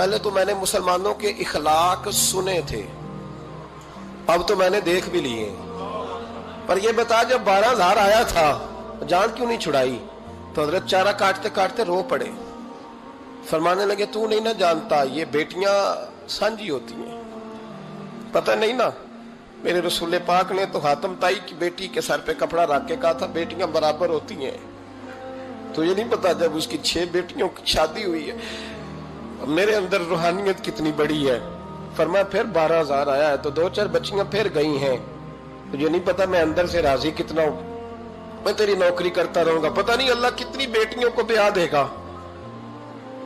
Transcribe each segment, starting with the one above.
پہلے تو میں نے مسلمانوں کے اخلاق سنے تھے، اب تو میں نے دیکھ بھی لیے، پر یہ بتا جب 12,000 آیا تھا جان کیوں نہیں چھڑائی؟ تو حضرت چارہ کاٹتے کاٹتے رو پڑے، فرمانے لگے تو نہیں نہ جانتا یہ بیٹیاں سانجھی ہوتی ہیں، پتہ نہیں نا؟ میرے رسول پاک نے تو حاتم تائی کی بیٹی کے سر پہ کپڑا رکھ کے کہا تھا بیٹیاں برابر ہوتی ہیں، تو یہ نہیں پتا جب اس کی 6 بیٹیوں کی شادی ہوئی ہے میرے اندر روحانیت کتنی بڑی ہے۔ فرمایا پھر 12,000 آیا ہے تو 2-4 بچیاں پھر گئی ہیں، تجھے نہیں پتا میں اندر سے راضی کتنا ہوں، میں تیری نوکری کرتا رہوں گا، پتہ نہیں اللہ کتنی بیٹیوں کو بیاہ دے گا۔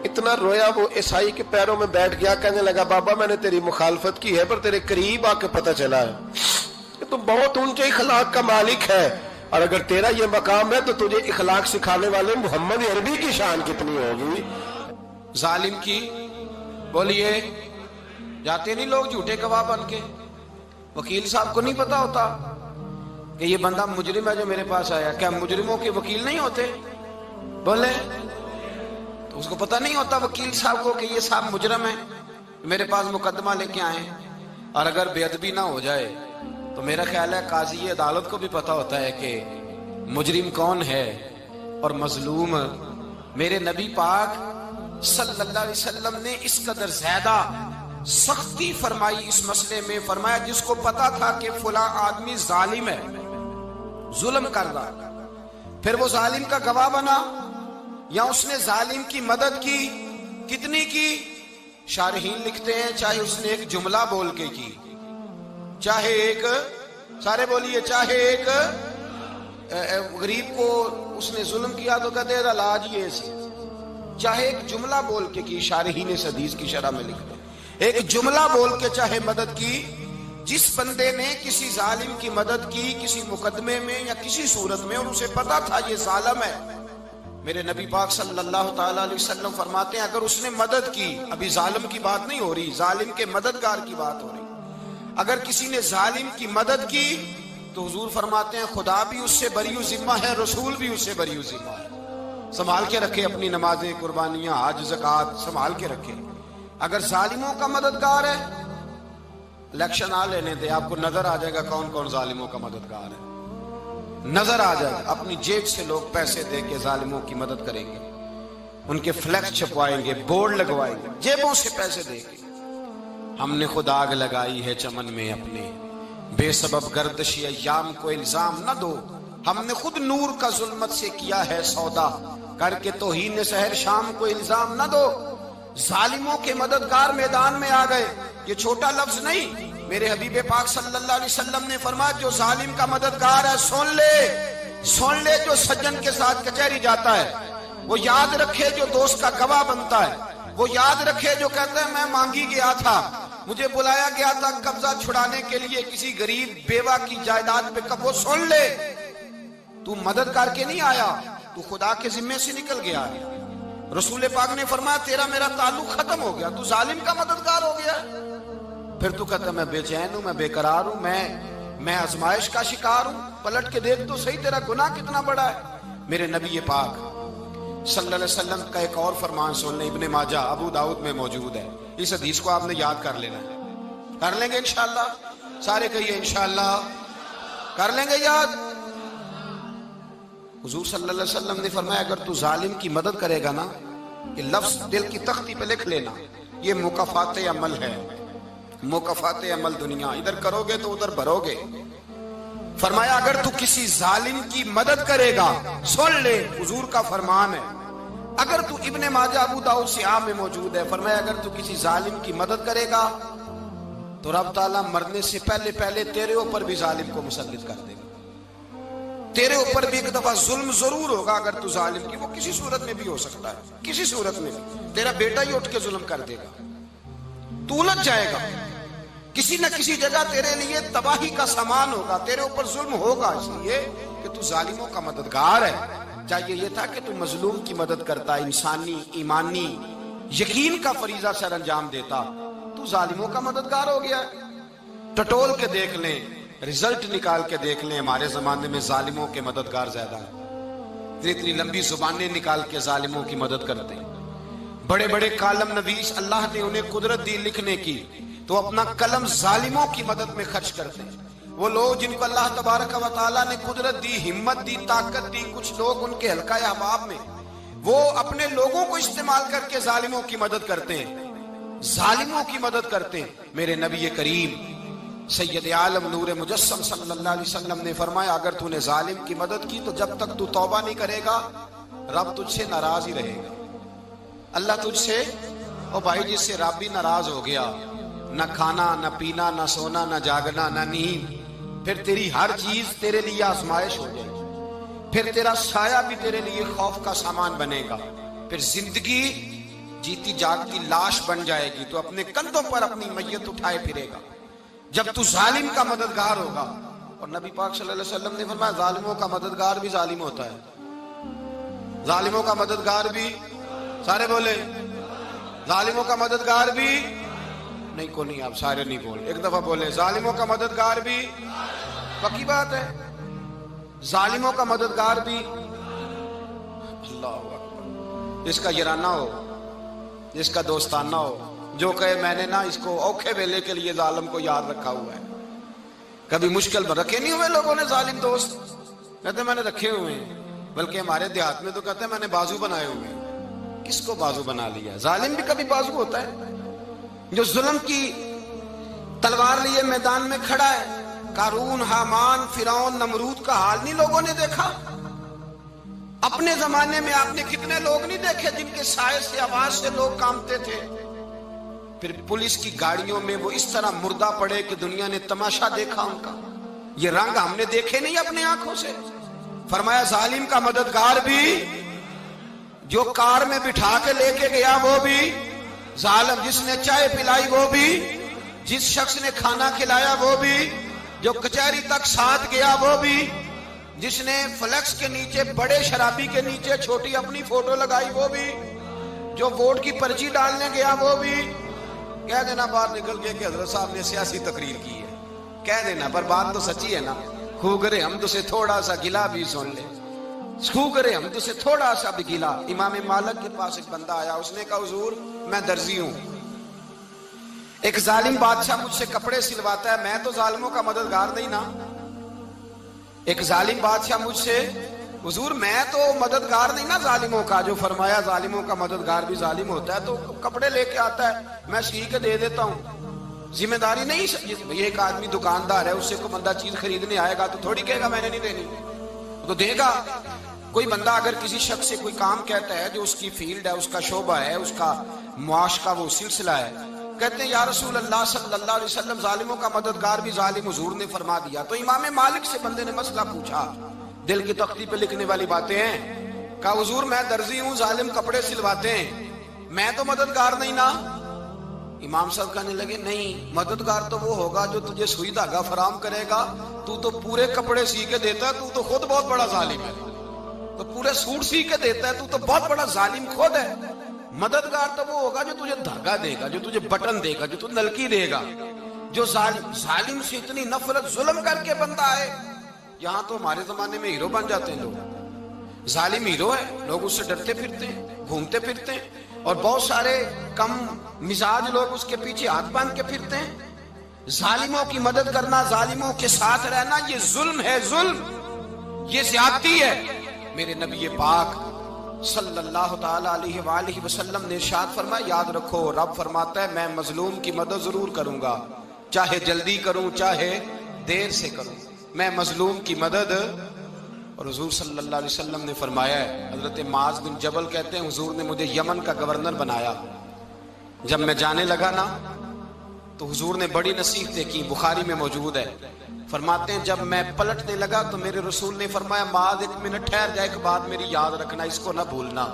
اتنا رویا وہ عیسائی کے پیروں میں بیٹھ گیا، کہنے لگا بابا میں نے تیری مخالفت کی ہے پر تیرے قریب آ کے پتہ چلا ہے کہ تو بہت اونچے اخلاق کا مالک ہے، اور اگر تیرا یہ مقام ہے تو تجھے اخلاق سکھانے والے محمد عربی کی شان کتنی ہوگی۔ ظالم کی بولیے جاتے نہیں لوگ جھوٹے گواہ بن کے، وکیل صاحب کو نہیں پتا ہوتا کہ یہ بندہ مجرم ہے جو میرے پاس آیا، کیا مجرموں کے وکیل نہیں ہوتے؟ بولے تو اس کو پتہ نہیں ہوتا وکیل صاحب کو کہ یہ صاحب مجرم ہے میرے پاس مقدمہ لے کے آئے، اور اگر بے ادبی نہ ہو جائے تو میرا خیال ہے قاضی عدالت کو بھی پتا ہوتا ہے کہ مجرم کون ہے اور مظلوم۔ میرے نبی پاک صلی اللہ علیہ وسلم نے اس قدر زیادہ سختی فرمائی اس مسئلے میں، فرمایا جس کو پتا تھا کہ فلاں آدمی ظالم ہے، ظلم کر رہا، پھر وہ ظالم کا گواہ بنا یا اس نے ظالم کی مدد کی، کتنی کی؟ شارحین لکھتے ہیں چاہے اس نے ایک جملہ بول کے کی، چاہے ایک، سارے بولیے، چاہے ایک غریب کو اس نے ظلم کیا تو کہتے ہیں علاج یہ سی، چاہے ایک جملہ بول کے کی، شارحین اس حدیث کی شرح میں لکھتے ہیں ایک جملہ بول کے چاہے مدد کی، جس بندے نے کسی ظالم کی مدد کی کسی مقدمے میں یا کسی صورت میں اور اسے پتا تھا یہ ظالم ہے، میرے نبی پاک صلی اللہ تعالی علیہ وسلم فرماتے ہیں اگر اس نے مدد کی، ابھی ظالم کی بات نہیں ہو رہی، ظالم کے مددگار کی بات ہو رہی، اگر کسی نے ظالم کی مدد کی تو حضور فرماتے ہیں خدا بھی اس سے بری و ذمہ ہے، رسول بھی اس سے بری و ذمہ ہے۔ سنبھال کے رکھے اپنی نمازیں، قربانیاں، حج، زکوٰۃ سنبھال کے رکھے۔ اگر ظالموں کا مددگار ہے، الیکشن آ لینے دے، آپ کو نظر آ جائے گا کون کون ظالموں کا مددگار ہے، نظر آ جائے گا۔ اپنی جیب سے لوگ پیسے دے کے ظالموں کی مدد کریں گے، ان کے فلیکس چھپوائیں گے، بورڈ لگوائیں گے، جیبوں سے پیسے دے کے۔ ہم نے خود آگ لگائی ہے چمن میں اپنے، بے سبب گردشی ایام کو الزام نہ دو، ہم نے خود نور کا ظلمت سے کیا ہے سودا، کر کے توہین سحر شام کو الزام نہ دو۔ ظالموں کے مددگار میدان میں آ گئے، یہ چھوٹا لفظ نہیں، میرے حبیب پاک صلی اللہ علیہ وسلم نے فرمایا جو ظالم کا مددگار ہے سن لے جو سجن کے ساتھ کچہری جاتا ہے، وہ یاد رکھے جو دوست کا گواہ بنتا ہے، وہ یاد رکھے جو کہتا ہے میں مانگی گیا تھا، مجھے بلایا گیا تھا قبضہ چھڑانے کے لیے کسی غریب بیوہ کی جائیداد پہ، وہ سن لے تو مدد کر کے نہیں آیا، تو خدا کے ذمے سے نکل گیا ہے۔ رسول پاک نے فرمایا تیرا میرا تعلق ختم ہو گیا، تو ظالم کا مددگار ہو گیا، پھر تو کہتا میں بے چین ہوں، میں بے قرار ہوں، میں آزمائش کا شکار ہوں، پلٹ کے دیکھ تو صحیح تیرا گناہ کتنا بڑا ہے۔ میرے نبی پاک صلی اللہ علیہ وسلم کا ایک اور فرمان سن لیں، ابن ماجہ ابو داؤد میں موجود ہے، اس حدیث کو آپ نے یاد کر لینا ہے، کر لیں گے انشاءاللہ، سارے کہیے انشاءاللہ، کر لیں گے یاد۔ حضور صلی اللہ علیہ وسلم نے فرمایا اگر تو ظالم کی مدد کرے گا نا، یہ لفظ دل کی تختی پہ لکھ لینا، یہ مکافات عمل ہے، مکافات عمل دنیا، ادھر کرو گے تو ادھر بھرو گے۔ فرمایا اگر تو کسی ظالم کی مدد کرے گا، سن لے حضور کا فرمان ہے، اگر تو ابن ماجہ ابو داؤد سیاہ میں موجود ہے، فرمایا اگر تو کسی ظالم کی مدد کرے گا تو رب تعالیٰ مرنے سے پہلے تیرے اوپر بھی ظالم کو مسلط کر دے گا، تیرے اوپر بھی ایک دفعہ ظلم ضرور ہوگا اگر تو ظالم کی، وہ کسی صورت میں بھی ہو سکتا ہے، کسی صورت میں بھی تیرا بیٹا ہی اٹھ کے ظلم کر دے گا، تو الجھ جائے گا، کسی نہ کسی جگہ تیرے لیے تباہی کا سامان ہوگا، تیرے اوپر ظلم ہوگا، اس لیے کہ تو ظالموں کا مددگار ہے۔ چاہیے یہ تھا کہ تو مظلوم کی مدد کرتا، انسانی ایمانی یقین کا فریضہ سر انجام دیتا، تو ظالموں کا مددگار ہو گیا۔ ٹٹول کے دیکھ لیں، رزلٹ نکال کے دیکھ لیں، ہمارے زمانے میں ظالموں کے مددگار زیادہ ہیں، اتنی لمبی زبانیں نکال کے ظالموں کی مدد کرتے ہیں، بڑے بڑے کالم نویس اللہ نے انہیں قدرت دی لکھنے کی، تو اپنا قلم ظالموں کی مدد میں خرچ کرتے ہیں۔ وہ لوگ جن کو اللہ تبارک و تعالیٰ نے قدرت دی، ہمت دی، طاقت دی، کچھ لوگ ان کے حلقہ احباب میں، وہ اپنے لوگوں کو استعمال کر کے ظالموں کی مدد کرتے ہیں، ظالموں کی مدد کرتے ہیں۔ میرے نبی کریم سید عالم نور مجسم صلی اللہ علیہ وسلم نے فرمایا، اگر تو نے ظالم کی مدد کی تو جب تک تو توبہ نہیں کرے گا رب تجھ سے ناراض ہی رہے گا۔ اللہ تجھ سے، او بھائی جس سے رب بھی ناراض ہو گیا، نہ کھانا نہ پینا نہ سونا نہ جاگنا نہ نیند، پھر تیری ہر چیز تیرے لیے آزمائش ہو جائے گی، پھر تیرا سایہ بھی تیرے لیے خوف کا سامان بنے گا، پھر زندگی جیتی جاگتی لاش بن جائے گی، تو اپنے کندھوں پر اپنی میت اٹھائے پھرے گا جب تو ظالم کا مددگار ہوگا۔ اور نبی پاک صلی اللہ علیہ وسلم نے فرمایا ظالموں کا مددگار بھی ظالم ہوتا ہے، ظالموں کا مددگار بھی، سارے بولے ظالموں کا مددگار بھی نہیں، کو نہیں، آپ سارے نہیں بولے، ایک دفعہ بولے ظالموں کا مددگار بھی، پکی بات ہے، ظالموں کا مددگار بھی۔ اللہ اکبر، جس کا یارانہ ہو، جس کا دوستانہ ہو، جو کہے میں نے نا اس کو اوکھے ویلے کے لیے ظالم کو یاد رکھا ہوا ہے۔ کبھی مشکل میں رکھے نہیں ہوئے لوگوں نے ظالم دوست، کہتے میں نے رکھے ہوئے ہیں، بلکہ ہمارے دیہات میں تو کہتے ہیں میں نے بازو بنائے ہوئے ہیں۔ کس کو بازو بنا لیا؟ ظالم بھی کبھی بازو ہوتا ہے، جو ظلم کی تلوار لیے میدان میں کھڑا ہے۔ قارون، حامان، فرعون، نمرود کا حال نہیں لوگوں نے دیکھا؟ اپنے زمانے میں آپ نے کتنے لوگ نہیں دیکھے جن کے سائے سے، آواز سے لوگ کانپتے تھے؟ پھر پولیس کی گاڑیوں میں وہ اس طرح مردہ پڑے کہ دنیا نے تماشا دیکھا ان کا۔ یہ رنگ ہم نے دیکھے نہیں اپنے آنکھوں سے۔ فرمایا ظالم کا مددگار بھی، جو کار میں بٹھا کے لے کے گیا وہ بھی ظالم، جس نے چائے پلائی وہ بھی، جس شخص نے کھانا کھلایا وہ بھی، جو کچہری تک ساتھ گیا وہ بھی، جس نے فلیکس کے نیچے، بڑے شرابی کے نیچے چھوٹی اپنی فوٹو لگائی وہ بھی، جو ووٹ کی پرچی ڈالنے گیا وہ بھی۔ کہہ دینا باہر نکل کے کہ حضرت صاحب نے سیاسی تقریر کی ہے، کہہ دینا، پر بات تو سچی ہے نا۔ خوگرے حمد سے تھوڑا سا گلا بھی سن لے، خوگرے حمد سے تھوڑا سا بھی گلا۔ امام مالک کے پاس ایک بندہ آیا، اس نے کہا حضور میں درزی ہوں، ایک ظالم بادشاہ مجھ سے کپڑے سلواتا ہے، میں تو ظالموں کا مددگار نہیں نا۔ ایک ظالم بادشاہ مجھ سے، حضور میں تو مددگار نہیں نا ظالموں کا، جو فرمایا ظالموں کا مددگار بھی ظالم ہوتا ہے، تو کپڑے لے کے آتا ہے میں سی کے دے دیتا ہوں، ذمہ داری نہیں۔ یہ ایک آدمی دکاندار ہے، اس سے کوئی بندہ چیز خریدنے آئے گا تو تھوڑی کہے گا میں نے نہیں دینی، تو دے گا۔ کوئی بندہ اگر کسی شخص سے کوئی کام کہتا ہے جو اس کی فیلڈ ہے، اس کا شعبہ ہے، اس کا معاش کا وہ سلسلہ ہے، کہتے ہیں یا رسول اللہ صلی اللہ علیہ وسلم ظالموں کا مددگار بھی ظالم، حضور نے فرما دیا۔ تو امام مالک سے بندے نے مسئلہ پوچھا، دل کی تختی پہ لکھنے والی باتیں ہیں، کہا حضور میں درزی ہوں، ظالم کپڑے سلواتے ہیں، میں تو مددگار نہیں نا۔ امام صاحب کہنے لگے نہیں، مددگار تو وہ ہوگا جو تجھے سوئی دھاگا فراہم کرے گا، تو تو پورے کپڑے سی کے دیتا ہے، تو خود بہت بڑا ظالم ہے، تو پورے سوٹ سی کے دیتا ہے، تو بہت بڑا ظالم خود ہے۔ مددگار تو وہ ہوگا جو تجھے دھاگا دے گا، جو تجھے بٹن دے گا، جو تجھے نلکی دے گا، جو ظالم سے اتنی نفرت ظلم کر کے بندہ ہے۔ یہاں تو ہمارے زمانے میں ہیرو بن جاتے ہیں لوگ، ظالم ہیرو ہے، لوگ اس سے ڈرتے پھرتے ہیں، گھومتے پھرتے ہیں، اور بہت سارے کم مزاج لوگ اس کے پیچھے ہاتھ باندھ کے پھرتے ہیں۔ ظالموں کی مدد کرنا، ظالموں کے ساتھ رہنا، یہ ظلم ہے، ظلم، یہ زیادتی ہے۔ میرے نبی پاک صلی اللہ تعالی علیہ وآلہ وسلم نے ارشاد فرمایا، یاد رکھو رب فرماتا ہے میں مظلوم کی مدد ضرور کروں گا، چاہے جلدی کروں چاہے دیر سے کروں، میں مظلوم کی مدد۔ اور حضور صلی اللہ علیہ وسلم نے فرمایا ہے، حضرت معاذ بن جبل کہتے ہیں حضور نے مجھے یمن کا گورنر بنایا، جب میں جانے لگا نا تو حضور نے بڑی نصیحتیں کی، بخاری میں موجود ہے، فرماتے ہیں جب میں پلٹنے لگا تو میرے رسول نے فرمایا معاذ ایک منٹ ٹھہر جا، ایک بات میری یاد رکھنا، اس کو نہ بھولنا۔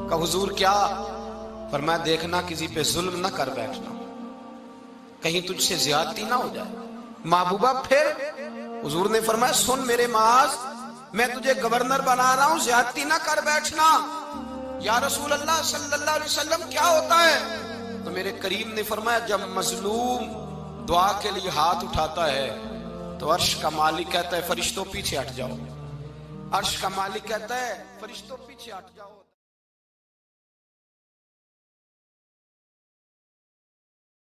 کہا حضور کیا؟ فرمایا دیکھنا کسی پہ ظلم نہ کر بیٹھنا، کہیں تجھ سے زیادتی نہ ہو جائے۔ محبوبہ پھر حضور نے فرمایا سن میرے معاذ، میں تجھے گورنر بنا رہا ہوں، زیادتی نہ کر بیٹھنا۔ یا رسول اللہ صلی اللہ علیہ وسلم کیا ہوتا ہے؟ تو میرے کریم نے فرمایا جب مظلوم دعا کے لیے ہاتھ اٹھاتا ہے تو عرش کا مالک کہتا ہے فرشتوں پیچھے ہٹ جاؤ، عرش کا مالک کہتا ہے فرشتوں پیچھے ہٹ جاؤ۔